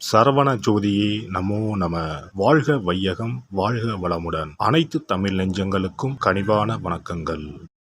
சரவண ஜோதியே நமோ நம. வாழ்க வையகம், வாழ்க வளமுடன். அனைத்து தமிழ் நெஞ்சங்களுக்கும் கனிவான வணக்கங்கள்.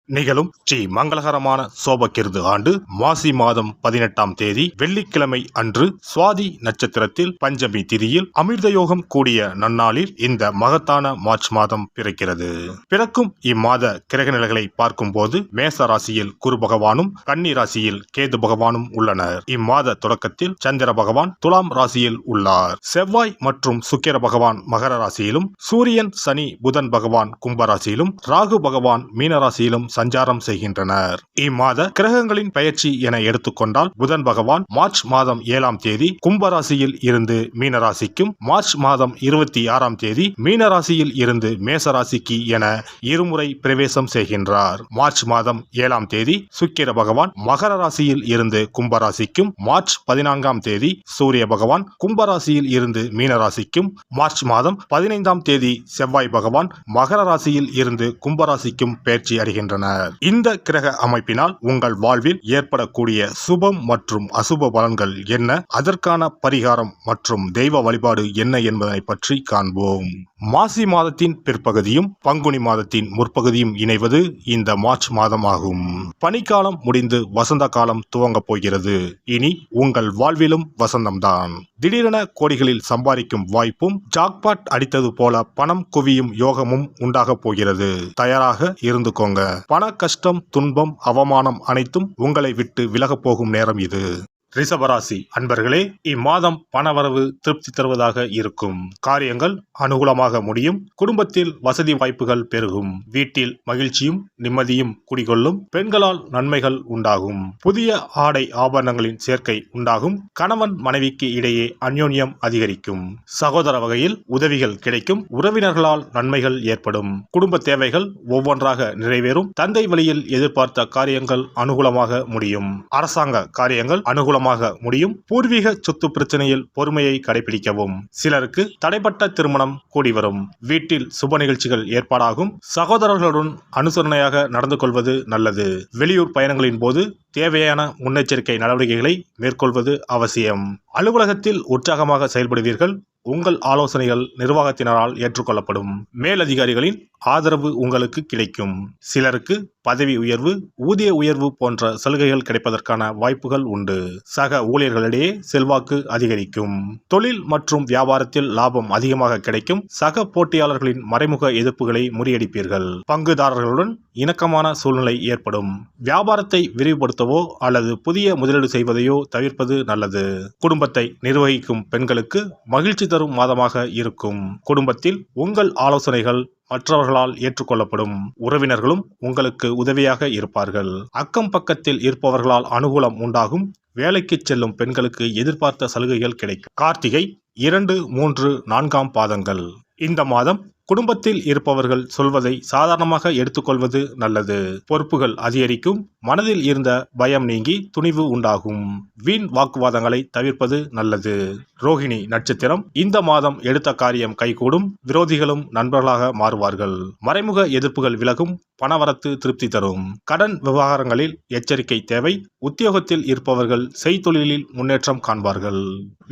நிகழும் ஸ்ரீ மங்களகரமான சோபகிருது ஆண்டு மாசி மாதம் 18ஆம் தேதி வெள்ளிக்கிழமை அன்று சுவாதி நட்சத்திரத்தில் பஞ்சமி திதியில் அமிர்த யோகம் கூடிய நன்னாளில் இந்த மகத்தான மார்ச் மாதம் பிறக்கிறது. பிறக்கும் இம்மாத கிரக நிலைகளை பார்க்கும் போது மேச ராசியில் குரு பகவானும் கன்னி ராசியில் கேது பகவானும் உள்ளனர். இம்மாத தொடக்கத்தில் சந்திர பகவான் துலாம் ராசியில் உள்ளார். செவ்வாய் மற்றும் சுக்கிர பகவான் மகர ராசியிலும், சூரியன் சனி புதன் பகவான் கும்பராசியிலும், ராகு பகவான் மீன ராசியிலும் சஞ்சாரம் செய்கின்றனர். இம்மாத கிரகங்களின் பெயர்ச்சி என எடுத்துக்கொண்டால் புதன் பகவான் மார்ச் மாதம் 7ஆம் தேதி கும்பராசியில் இருந்து மீனராசிக்கும், மார்ச் மாதம் 26ஆம் தேதி மீனராசியில் இருந்து மேசராசிக்கு என இருமுறை பிரவேசம் செய்கின்றார். மார்ச் மாதம் 7ஆம் தேதி சுக்கிர பகவான் மகர ராசியில் இருந்து கும்பராசிக்கும், மார்ச் 14ஆம் தேதி சூரிய பகவான் கும்பராசியில் இருந்து மீனராசிக்கும், மார்ச் மாதம் 15ஆம் தேதி செவ்வாய் பகவான் மகர ராசியில் இருந்து கும்பராசிக்கும் பெயர்ச்சி அடைகின்றனர். இந்த கிரக அமைப்பினால் உங்கள் வாழ்வில் ஏற்படக்கூடிய சுபம் மற்றும் அசுப பலன்கள் என்ன, அதற்கான பரிகாரம் மற்றும் தெய்வ வழிபாடு என்ன என்பதனை பற்றி காண்போம். மாசி மாதத்தின் பிற்பகுதியும் பங்குனி மாதத்தின் முற்பகுதியும் இணைவது இந்த மார்ச் மாதம் ஆகும். பனிக்காலம் முடிந்து வசந்த காலம் துவங்கப் போகிறது. இனி உங்கள் வாழ்விலும் வசந்தம்தான். திடீரென கோடிகளில் சம்பாதிக்கும் வாய்ப்பும், ஜாக்பாட் அடித்தது போல பணம் குவியும் யோகமும் உண்டாக போகிறது. தயாராக இருந்துக்கோங்க. பண கஷ்டம், துன்பம், அவமானம் அனைத்தும் உங்களை விட்டு விலகப் போகும் நேரம் இது. ரிஷபராசி அன்பர்களே, இம்மாதம் பணவரவு திருப்தி தருவதாக இருக்கும். காரியங்கள் அனுகூலமாக முடியும். குடும்பத்தில் வசதி வாய்ப்புகள் பெருகும். வீட்டில் மகிழ்ச்சியும் நிம்மதியும் குடிகொள்ளும். பெண்களால் நன்மைகள் உண்டாகும். புதிய ஆடை ஆபரணங்களின் சேர்க்கை உண்டாகும். கணவன் மனைவிக்கு இடையே அந்யோன்யம் அதிகரிக்கும். சகோதர வகையில் உதவிகள் கிடைக்கும். உறவினர்களால் நன்மைகள் ஏற்படும். குடும்ப தேவைகள் ஒவ்வொன்றாக நிறைவேறும். தந்தை வழியில் எதிர்பார்த்த காரியங்கள் அனுகூலமாக முடியும். அரசாங்க காரியங்கள் அனுகூலமாக முடியும். பூர்வீக சொத்து பிரச்சனையில் பொறுமையை கடைபிடிக்கவும். சிலருக்கு தடைப்பட்ட திருமணம் கூடி வரும். வீட்டில் சுப நிகழ்ச்சிகள் ஏற்பாடாகும். சகோதரர்களுடன் அனுசரணையாக நடந்து கொள்வது நல்லது. வெளியூர் பயணங்களின் போது தேவையான முன்னெச்சரிக்கை நடவடிக்கைகளை மேற்கொள்வது அவசியம். அலுவலகத்தில் உற்சாகமாக செயல்படுவீர்கள். உங்கள் ஆலோசனைகள் நிர்வாகத்தினரால் ஏற்றுக்கொள்ளப்படும். மேலதிகாரிகளின் ஆதரவு உங்களுக்கு கிடைக்கும். சிலருக்கு பதவி உயர்வு, ஊதிய உயர்வு போன்ற சலுகைகள் கிடைப்பதற்கான வாய்ப்புகள் உண்டு. சக ஊழியர்களிடையே செல்வாக்கு அதிகரிக்கும். தொழில் மற்றும் வியாபாரத்தில் லாபம் அதிகமாக கிடைக்கும். சக போட்டியாளர்களின் மறைமுக எதிர்ப்புகளை முறியடிப்பீர்கள். பங்குதாரர்களுடன் இணக்கமான சூழ்நிலை ஏற்படும். வியாபாரத்தை விரிவுபடுத்தவோ அல்லது புதிய முதலீடு செய்வதையோ தவிர்ப்பது நல்லது. குடும்பத்தை நிர்வகிக்கும் பெண்களுக்கு மகிழ்ச்சி தரும் மாதமாக இருக்கும். குடும்பத்தில் உங்கள் ஆலோசனைகள் மற்றவர்களால் ஏற்றுக்கொள்ளப்படும். உறவினர்களும் உங்களுக்கு உதவியாக இருப்பார்கள். அக்கம் பக்கத்தில் இருப்பவர்களால் அனுகூலம் உண்டாகும். வேலைக்கு செல்லும் பெண்களுக்கு எதிர்பார்த்த சலுகைகள் கிடைக்கும். கார்த்திகை 2, 3, 4ஆம் பாதங்கள். இந்த மாதம் குடும்பத்தில் இருப்பவர்கள் சொல்வதை சாதாரணமாக எடுத்துக்கொள்வது நல்லது. பொறுப்புகள் அதிகரிக்கும். மனதில் இருந்த பயம் நீங்கி துணிவு உண்டாகும். வீண் வாக்குவாதங்களை தவிர்ப்பது நல்லது. ரோஹிணி நட்சத்திரம். இந்த மாதம் எடுத்த காரியம் கைகூடும். விரோதிகளும் நண்பர்களாக மாறுவார்கள். மறைமுக எதிர்ப்புகள் விலகும். பணவரத்து திருப்தி தரும். கடன் விவகாரங்களில் எச்சரிக்கை தேவை. உத்தியோகத்தில் இருப்பவர்கள் செய்தொழிலில் முன்னேற்றம் காண்பார்கள்.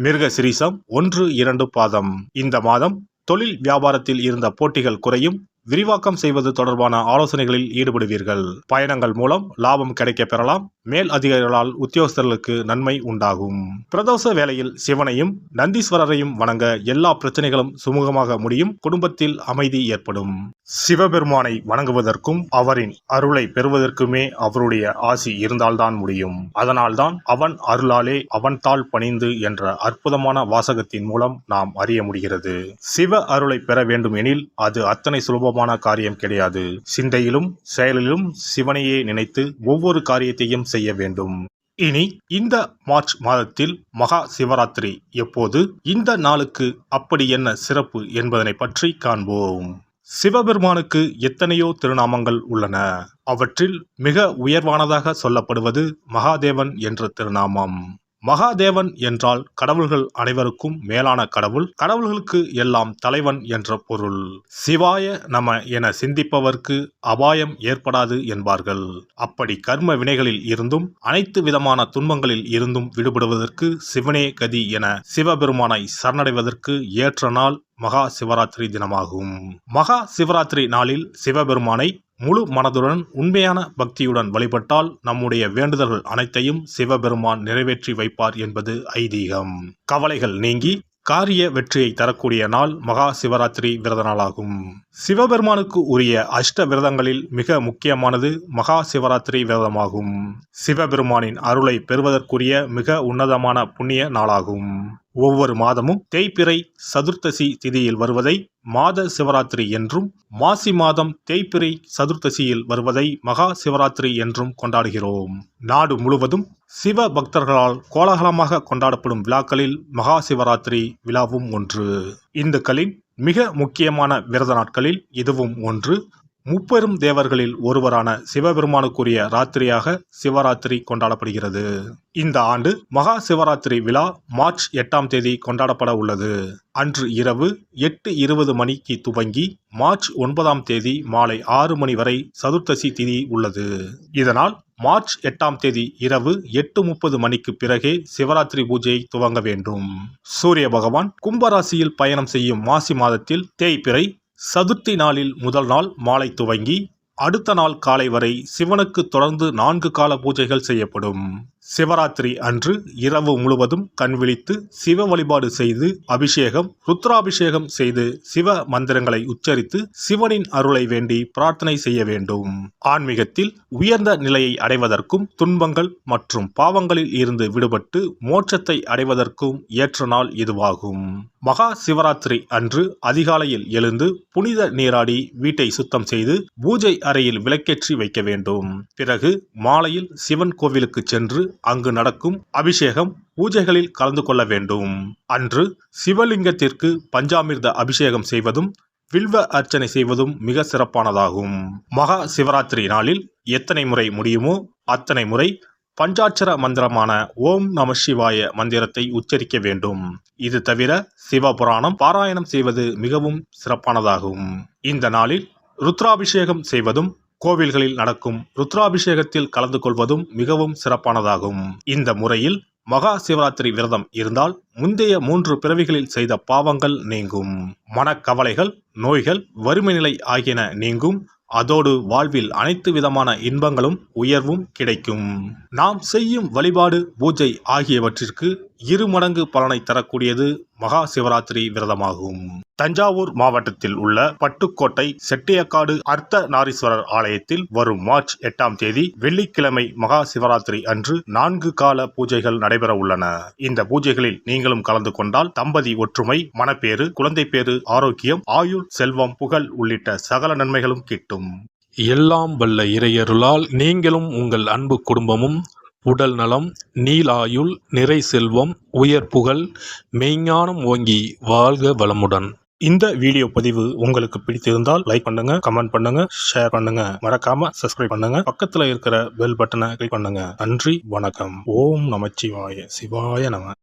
மிருக சிரீசம் 1, 2 பாதம். இந்த மாதம் தொழில் வியாபாரத்தில் இருந்த போட்டிகள் குறையும். விரிவாக்கம் செய்வது தொடர்பான ஆலோசனைகளில் ஈடுபடுவீர்கள். பயணங்கள் மூலம் லாபம் கிடைக்க பெறலாம். மேல் அதிகாரிகளால் உத்தியோகஸ்தர்களுக்கு நன்மை உண்டாகும். பிரதோஷ வேளையில் சிவனையும் நந்தீஸ்வரரையும் வணங்க எல்லா பிரச்சனைகளும் சுமூகமாக முடியும். குடும்பத்தில் அமைதி ஏற்படும். சிவபெருமானை வணங்குவதற்கும் அவரின் அருளை பெறுவதற்குமே அவருடைய ஆசி இருந்தால்தான் முடியும். அதனால்தான் அவன் அருளாலே அவன் தாள் பணிந்து என்ற அற்புதமான வாசகத்தின் மூலம் நாம் அறிய முடிகிறது. சிவ அருளை பெற வேண்டும் எனில் அது அத்தனை சுலபமான காரியம் கிடையாது. சிந்தையிலும் செயலிலும் சிவனையே நினைத்து ஒவ்வொரு காரியத்தையும் செய்ய வேண்டும். இனி இந்த மார்ச் மாதத்தில் மகா சிவராத்திரி எப்போது, இந்த நாளுக்கு அப்படி என்ன சிறப்பு என்பதனை பற்றி காண்போம். சிவபெருமானுக்கு எத்தனையோ திருநாமங்கள் உள்ளன. அவற்றில் மிக உயர்வானதாக சொல்லப்படுவது மகாதேவன் என்ற திருநாமம். மகாதேவன் என்றால் கடவுள்கள் அனைவருக்கும் மேலான கடவுள், கடவுள்களுக்கு எல்லாம் தலைவன் என்ற பொருள். சிவாய நம என சிந்திப்பவர்க்கு அபாயம் ஏற்படாது என்பார்கள். அப்படி கர்ம வினைகளில் இருந்தும் அனைத்து விதமான துன்பங்களில் இருந்தும் விடுபடுவதற்கு சிவனே கதி என சிவபெருமானை சரணடைவதற்கு ஏற்ற நாள் மகா சிவராத்திரி தினமாகும். மகா சிவராத்திரி நாளில் சிவபெருமானை முழு மனதுடன் உண்மையான பக்தியுடன் வழிபட்டால் நம்முடைய வேண்டுதல்கள் அனைத்தையும் சிவபெருமான் நிறைவேற்றி வைப்பார் என்பது ஐதீகம். கவலைகள் நீங்கி காரிய வெற்றியை தரக்கூடிய நாள் மகா சிவராத்திரி விரத நாளாகும். சிவபெருமானுக்கு உரிய அஷ்ட விரதங்களில் மிக முக்கியமானது மகா சிவராத்திரி விரதமாகும். சிவபெருமானின் அருளை பெறுவதற்குரிய மிக உன்னதமான புண்ணிய நாளாகும். ஒவ்வொரு மாதமும் தேய்பிறை சதுர்த்தசி திதியில் வருவதை மாத சிவராத்திரி என்றும், மாசி மாதம் தேய்பிறை சதுர்த்தசியில் வருவதை மகா சிவராத்திரி என்றும் கொண்டாடுகிறோம். நாடு முழுவதும் சிவ பக்தர்களால் கோலாகலமாக கொண்டாடப்படும் விழாக்களில் மகா சிவராத்திரி விழாவும் ஒன்று. இந்துக்களின் மிக முக்கியமான விரத நாட்களில் இதுவும் ஒன்று. முப்பெரும் தேவர்களில் ஒருவரான சிவபெருமானுக்குரிய ராத்திரியாக சிவராத்திரி கொண்டாடப்படுகிறது. இந்த ஆண்டு மகா சிவராத்திரி விழா மார்ச் 8ஆம் தேதி கொண்டாடப்பட உள்ளது. அன்று இரவு 8:20 மணிக்கு துவங்கி மார்ச் 9ஆம் தேதி மாலை 6 மணி வரை சதுர்த்தசி திதி உள்ளது. இதனால் மார்ச் 8ஆம் தேதி இரவு 8:30 மணிக்கு பிறகே சிவராத்திரி பூஜை துவங்க வேண்டும். சூரிய பகவான் கும்பராசியில் பயணம் செய்யும் மாசி மாதத்தில் தேய்பிறை சதுர்த்தி நாளில் முதல் நாள் மாலை துவங்கி அடுத்த நாள் காலை வரை சிவனுக்கு தொடர்ந்து 4 கால பூஜைகள் செய்யப்படும். சிவராத்திரி அன்று இரவு முழுவதும் கண் விழித்து சிவ வழிபாடு செய்து அபிஷேகம், ருத்ராபிஷேகம் செய்து சிவ மந்திரங்களை உச்சரித்து சிவனின் அருளை வேண்டி பிரார்த்தனை செய்ய வேண்டும். ஆன்மீகத்தில் உயர்ந்த நிலையை அடைவதற்கும் துன்பங்கள் மற்றும் பாவங்களில் இருந்து விடுபட்டு மோட்சத்தை அடைவதற்கும் ஏற்ற நாள் இதுவாகும். மகா சிவராத்திரி அன்று அதிகாலையில் எழுந்து புனித நீராடி வீட்டை சுத்தம் செய்து பூஜை அறையில் விளக்கேற்றி வைக்க வேண்டும். பிறகு மாலையில் சிவன் கோவிலுக்கு சென்று அங்கு நடக்கும் அபிஷேகம் பூஜைகளில் கலந்து கொள்ள வேண்டும். அன்று சிவலிங்கத்திற்கு பஞ்சாமிர்த அபிஷேகம் செய்வதும் வில்வ அர்ச்சனை செய்வதும் மிக சிறப்பானதாகும். மகா சிவராத்திரி நாளில் எத்தனை முறை முடியுமோ அத்தனை முறை பஞ்சாட்சர மந்திரமான ஓம் நம சிவாய மந்திரத்தை உச்சரிக்க வேண்டும். இது தவிர சிவபுராணம் பாராயணம் செய்வது மிகவும் சிறப்பானதாகும். இந்த நாளில் ருத்ராபிஷேகம் செய்வதும் கோவில்களில் நடக்கும் ருத்ராபிஷேகத்தில் கலந்து கொள்வதும் மிகவும் சிறப்பானதாகும். இந்த முறையில் மகா சிவராத்திரி விரதம் இருந்தால் முந்தைய 3 பிறவிகளில் செய்த பாவங்கள் நீங்கும். மனக்கவலைகள், நோய்கள், வறுமை நிலை ஆகியன நீங்கும். அதோடு வாழ்வில் அனைத்து விதமான இன்பங்களும் உயர்வும் கிடைக்கும். நாம் செய்யும் வழிபாடு, பூஜை ஆகியவற்றிற்கு 2 மடங்கு பலனை தரக்கூடியது மகா சிவராத்திரி விரதமாகும். தஞ்சாவூர் மாவட்டத்தில் உள்ள பட்டுக்கோட்டை செட்டியக்காடு அர்த்த நாரீஸ்வரர் ஆலயத்தில் வரும் மார்ச் 8ஆம் தேதி வெள்ளிக்கிழமை மகா சிவராத்திரி அன்று 4 கால பூஜைகள் நடைபெற உள்ளன. இந்த பூஜைகளில் நீங்களும் கலந்து கொண்டால் தம்பதி ஒற்றுமை, மனப்பேறு, குழந்தை பேறு, ஆரோக்கியம், ஆயுள், செல்வம், புகழ் உள்ளிட்ட சகல நன்மைகளும் கிட்டும். எல்லாம் வல்ல இறையருளால் நீங்களும் உங்கள் அன்பு குடும்பமும் உடல் நலம், நீலாயுள், நிறை செல்வம், உயர் புகழ், மெய்ஞானம் ஓங்கி வாழ்க வளமுடன். இந்த வீடியோ பதிவு உங்களுக்கு பிடித்திருந்தால் லைக் பண்ணுங்க, கமெண்ட் பண்ணுங்க, ஷேர் பண்ணுங்க, மறக்காம சப்ஸ்கிரைப் பண்ணுங்க, பக்கத்துல இருக்கிற பெல் பட்டனை கிளிக் பண்ணுங்க. நன்றி, வணக்கம். ஓம் நமச்சிவாய, சிவாய நம.